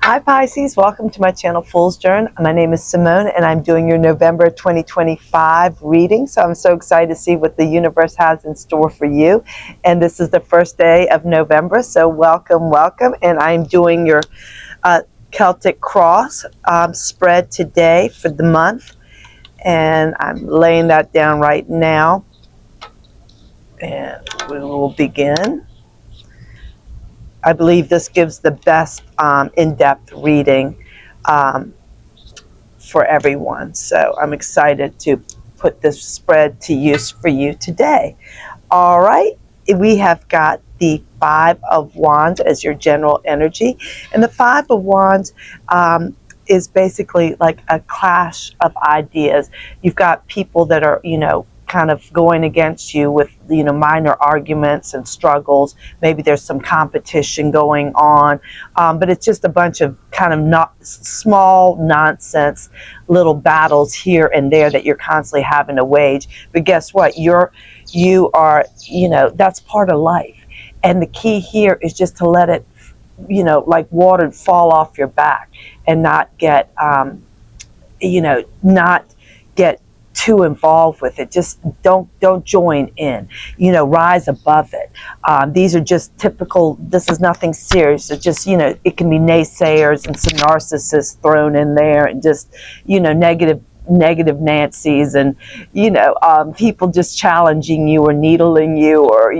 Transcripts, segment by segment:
Hi Pisces, welcome to my channel Foolsjourn. My name is Simone and I'm doing your November 2025 reading. So I'm so excited to see what the universe has in store for you. And this is the first day of November, so welcome, welcome. And I'm doing your Celtic Cross spread today for the month. And I'm laying that down right now. And we will begin. I believe this gives the best in-depth reading for everyone. So I'm excited to put this spread to use for you today. All right, we have got the Five of Wands as your general energy. And the Five of Wands is basically like a clash of ideas. You've got people that are, kind of going against you with, minor arguments and struggles. Maybe there's some competition going on, but it's just a bunch of kind of not small nonsense little battles here and there that you're constantly having to wage. But guess what? You are, that's part of life. And the key here is just to let it, like water fall off your back and not get, not get too involved with it. Just don't join in, rise above it. These are just typical, this is nothing serious. It's just, it can be naysayers and some narcissists thrown in there and just, negative Nancy's and, people just challenging you or needling you or,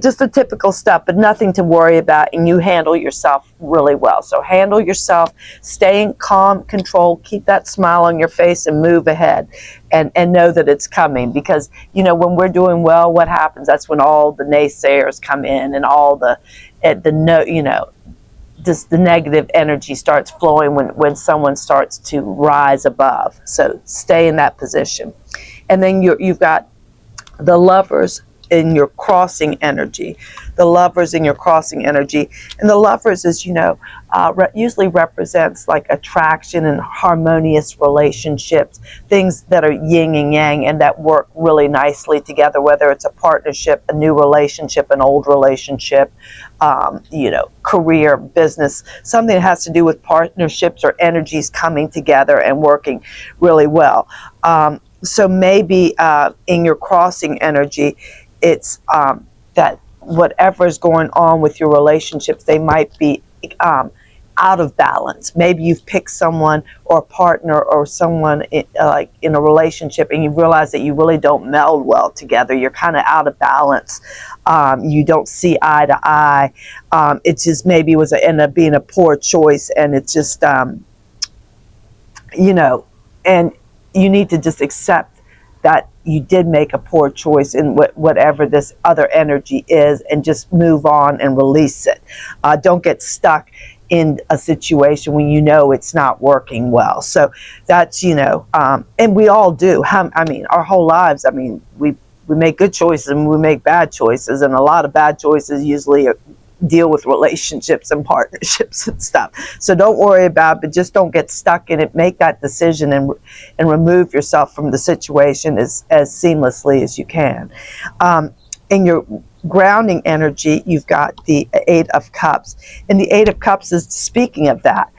just the typical stuff, but nothing to worry about, and you handle yourself really well. So handle yourself, stay in calm, control, keep that smile on your face and move ahead and know that it's coming, because, when we're doing well, what happens? That's when all the naysayers come in and all just the negative energy starts flowing when someone starts to rise above. So stay in that position. And then you've got the Lovers in your crossing energy. The Lovers in your crossing energy. And the Lovers is, usually represents like attraction and harmonious relationships, things that are yin and yang and that work really nicely together, whether it's a partnership, a new relationship, an old relationship, career, business, something that has to do with partnerships or energies coming together and working really well. So maybe in your crossing energy, it's that whatever is going on with your relationships, they might be out of balance. Maybe you've picked someone or a partner or someone like in a relationship and you realize that you really don't meld well together. You're kind of out of balance. You don't see eye to eye. It just maybe ended up being a poor choice, and it's just, and you need to just accept that you did make a poor choice in whatever this other energy is, and just move on and release it. Don't get stuck in a situation when it's not working well. So that's, and we all do. Our whole lives, we make good choices and we make bad choices, and a lot of bad choices usually deal with relationships and partnerships and stuff. So don't worry about it, but just don't get stuck in it. Make that decision and remove yourself from the situation as seamlessly as you can. In your grounding energy, you've got the Eight of Cups, and the Eight of Cups is speaking of that.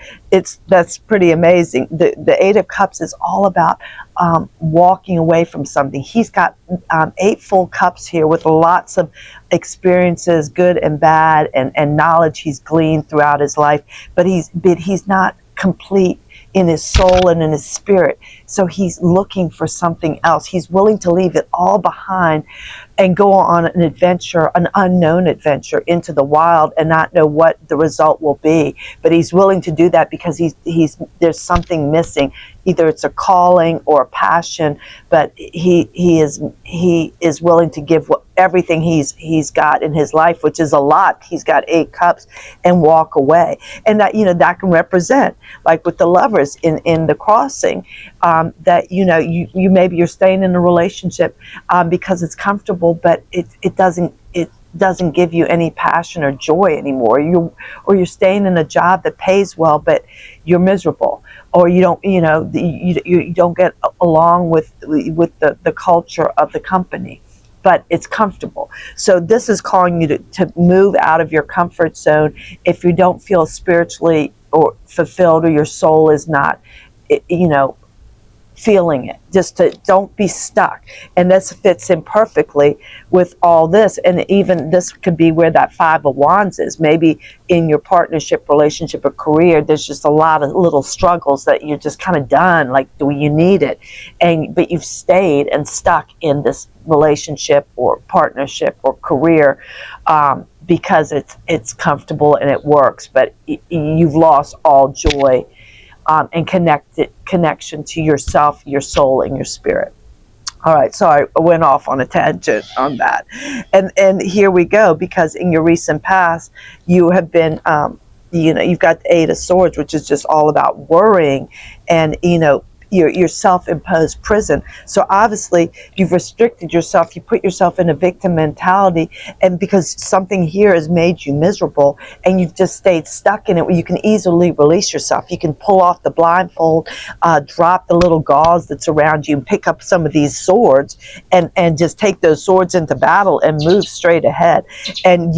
That's pretty amazing. The Eight of Cups is all about walking away from something. He's got 8 full cups here with lots of experiences, good and bad, and knowledge he's gleaned throughout his life, but he's not complete in his soul and in his spirit. So he's looking for something else. He's willing to leave it all behind and go on an adventure, an unknown adventure into the wild, and not know what the result will be. But he's willing to do that because there's something missing. Either it's a calling or a passion, but he is willing to give everything he's got in his life, which is a lot. He's got 8 cups, and walk away. And that, that can represent, like with the Lovers in the crossing, that, you maybe you're staying in a relationship because it's comfortable, but it doesn't give you any passion or joy anymore. You're staying in a job that pays well, but you're miserable, or you don't, you don't get along with the culture of the company. but it's comfortable. So this is calling you to move out of your comfort zone if you don't feel spiritually or fulfilled, or your soul is not, feeling it. Just to don't be stuck. And this fits in perfectly with all this. And even this could be where that Five of Wands is. Maybe in your partnership, relationship, or career, there's just a lot of little struggles that you're just kind of done. Like, do you need it? But you've stayed and stuck in this relationship or partnership or career because it's comfortable and it works, but you've lost all joy and connection to yourself, your soul, and your spirit. All right, so I went off on a tangent on that. And here we go, because in your recent past, you have been, you've got the Eight of Swords, which is just all about worrying and, your self-imposed prison. So obviously you've restricted yourself, you put yourself in a victim mentality, and because something here has made you miserable and you've just stayed stuck in it, you can easily release yourself. You can pull off the blindfold, drop the little gauze that's around you, and pick up some of these swords and just take those swords into battle and move straight ahead. And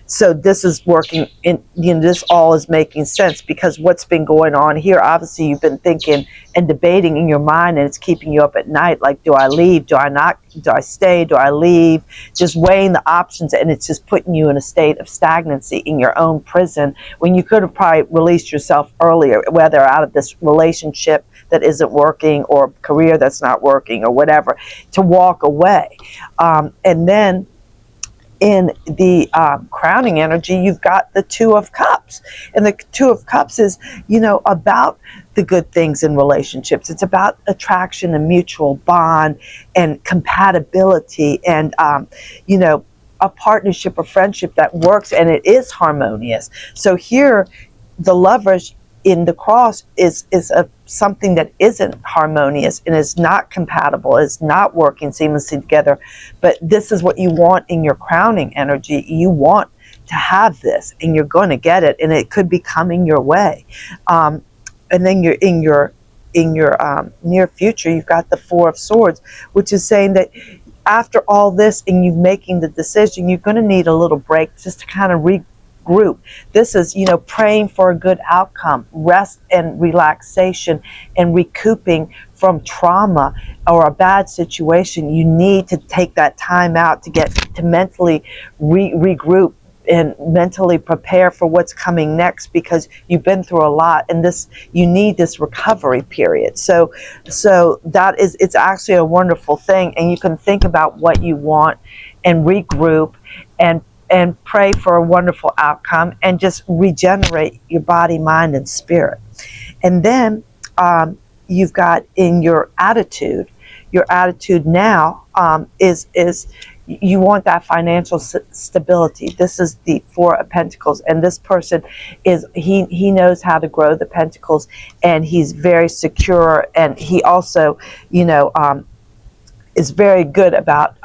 so this is working in, this all is making sense, because what's been going on here, obviously you've been thinking and debating in your mind, and it's keeping you up at night. Like, do I leave? Do I not? Do I stay? Do I leave? Just weighing the options, and it's just putting you in a state of stagnancy in your own prison, when you could have probably released yourself earlier, whether out of this relationship that isn't working or career that's not working or whatever, to walk away. And then in the crowning energy, you've got the Two of Cups. And the Two of Cups is, about the good things in relationships. It's about attraction and mutual bond and compatibility and, a partnership or friendship that works and it is harmonious. So here, the Lovers in the Cross is something that isn't harmonious and is not compatible, is not working seamlessly together. But this is what you want in your crowning energy. You want to have this, and you're going to get it, and it could be coming your way. And then you're in your near future, you've got the Four of Swords, which is saying that after all this and you making the decision, you're going to need a little break just to kind of regroup. This is, praying for a good outcome, rest and relaxation, and recouping from trauma or a bad situation. You need to take that time out to mentally regroup and mentally prepare for what's coming next, because you've been through a lot, and you need this recovery period. So it's actually a wonderful thing, and you can think about what you want and regroup and pray for a wonderful outcome and just regenerate your body, mind, and spirit. And then you've got in your attitude now is you want that financial stability. This is the Four of Pentacles, and this person is, he knows how to grow the pentacles, and he's very secure, and he also, is very good about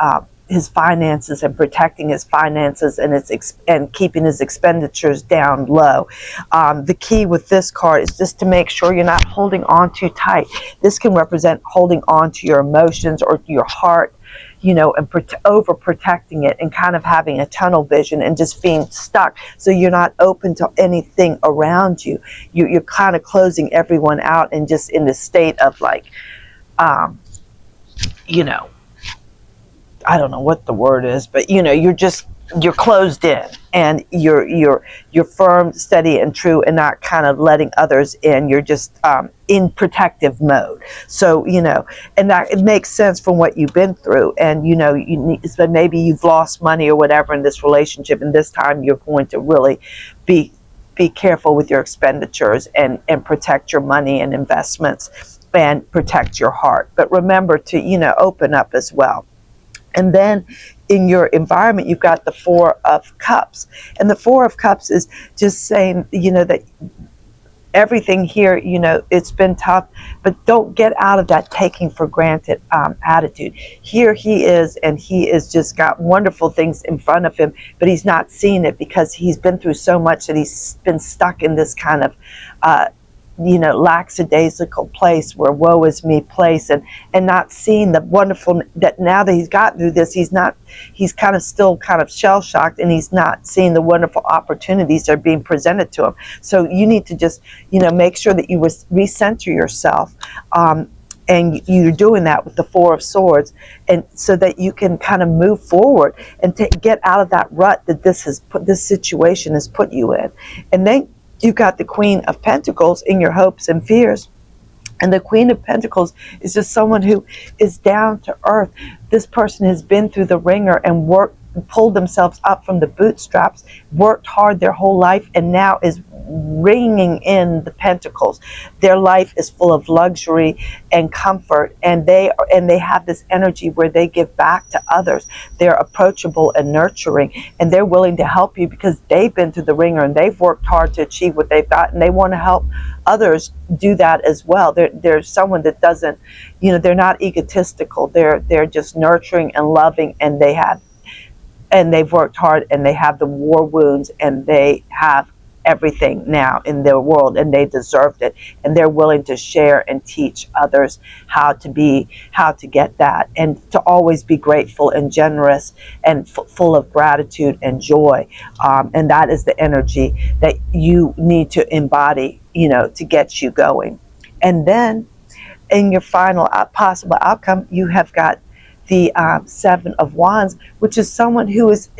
his finances and protecting his finances and keeping his expenditures down low. The key with this card is just to make sure you're not holding on too tight. This can represent holding on to your emotions or your heart, and overprotecting it and kind of having a tunnel vision and just being stuck. So you're not open to anything around you. You're kind of closing everyone out and just in the state of like, I don't know what the word is, but you're closed in, and you're firm, steady, and true, and not kind of letting others in. You're just in protective mode. So and that it makes sense from what you've been through, and but maybe you've lost money or whatever in this relationship, and this time you're going to really be careful with your expenditures and protect your money and investments and protect your heart. But remember to open up as well. And then in your environment, you've got the Four of Cups. And the Four of Cups is just saying, that everything here, it's been tough, but don't get out of that taking for granted attitude. Here he is, and he is just got wonderful things in front of him, but he's not seeing it because he's been through so much that he's been stuck in this kind of lackadaisical place where woe is me place, and not seeing the wonderful, that now that he's gotten through this, he's kind of still kind of shell shocked, and he's not seeing the wonderful opportunities that are being presented to him. So you need to just, make sure that you recenter yourself. And you're doing that with the Four of Swords, and so that you can kind of move forward and get out of that rut that this situation has put you in. And then you got the Queen of Pentacles in your hopes and fears. And the Queen of Pentacles is just someone who is down to earth. This person has been through the ringer and pulled themselves up from the bootstraps, worked hard their whole life, and now is ringing in the pentacles. Their life is full of luxury and comfort, and they have this energy where they give back to others. They're approachable and nurturing, and they're willing to help you because they've been through the ringer and they've worked hard to achieve what they've got, and they want to help others do that as well. They're someone that doesn't, they're not egotistical. They're just nurturing and loving, and they've worked hard, and they have the war wounds, and they have everything now in their world, and they deserved it, and they're willing to share and teach others how to get that, and to always be grateful and generous and full of gratitude and joy, and that is the energy that you need to embody, to get you going. And then in your final possible outcome, you have got the Seven of Wands, which is someone who's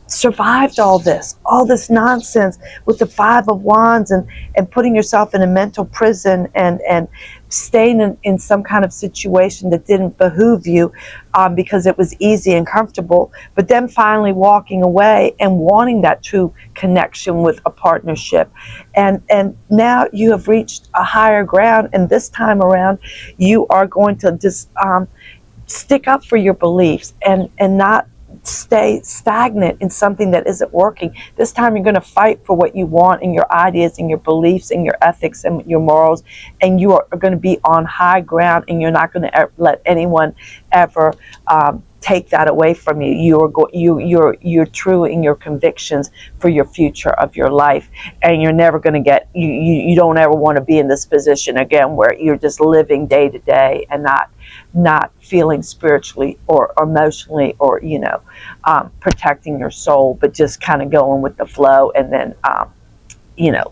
survived all this nonsense with the Five of Wands, and putting yourself in a mental prison, and staying in some kind of situation that didn't behoove you, because it was easy and comfortable, but then finally walking away and wanting that true connection with a partnership. And now you have reached a higher ground, and this time around you are going to just stick up for your beliefs and not stay stagnant in something that isn't working. This time you're going to fight for what you want, and your ideas and your beliefs and your ethics and your morals, and you are going to be on high ground, and you're not going to let anyone ever take that away from you. You're true in your convictions for your future of your life, and you're never going to get, you don't ever want to be in this position again where you're just living day to day and not feeling spiritually or emotionally or protecting your soul, but just kind of going with the flow, and then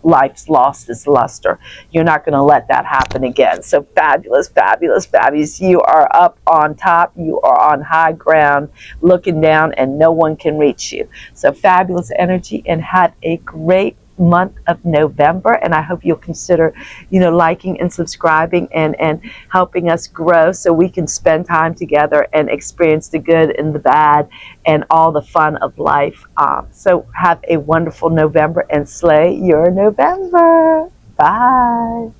life's lost its luster. You're not going to let that happen again. So fabulous, fabulous, fabulous. You are up on top. You are on high ground, looking down, and no one can reach you. So fabulous energy, and have a great month of November, and I hope you'll consider liking and subscribing and helping us grow, so we can spend time together and experience the good and the bad and all the fun of life. So have a wonderful November, and slay your November. Bye.